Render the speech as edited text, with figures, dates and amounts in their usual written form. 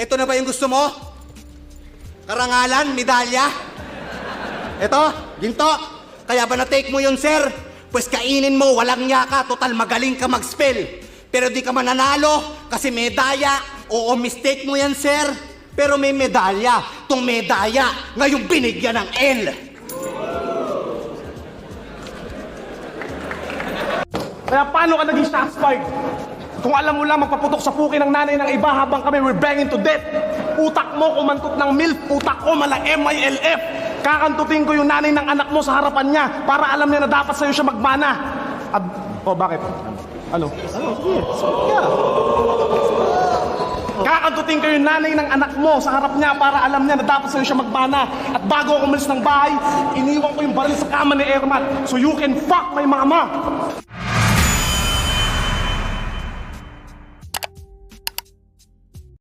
Ito na ba yung gusto mo? Karangalan, medalya? Ito, ginto. Kaya ba na-take mo yun, sir? Pues kainin mo, walang niya ka. Total, magaling ka mag-spell. Pero di ka mananalo kasi medalya. Oo, mistake mo yan, sir. Pero may medalya. Tong medalya, ngayon binigyan ng L. Kaya paano ka naging satisfied? Kung alam mo lang magpaputok sa puki ng nanay ng iba habang kami we're banging to death. Utak mo kumantot ng MILF, utak ko mala MILF. Kakantutin ko yung nanay ng anak mo sa harapan niya para alam niya na dapat sa'yo siya magmana. Bakit? Ano? Sige. Kakantutin ko yung nanay ng anak mo sa harap niya para alam niya na dapat sa'yo siya magmana. At bago ako umalis ng bahay, iniwan ko yung baril sa kama ni Ermat so you can fuck my mama.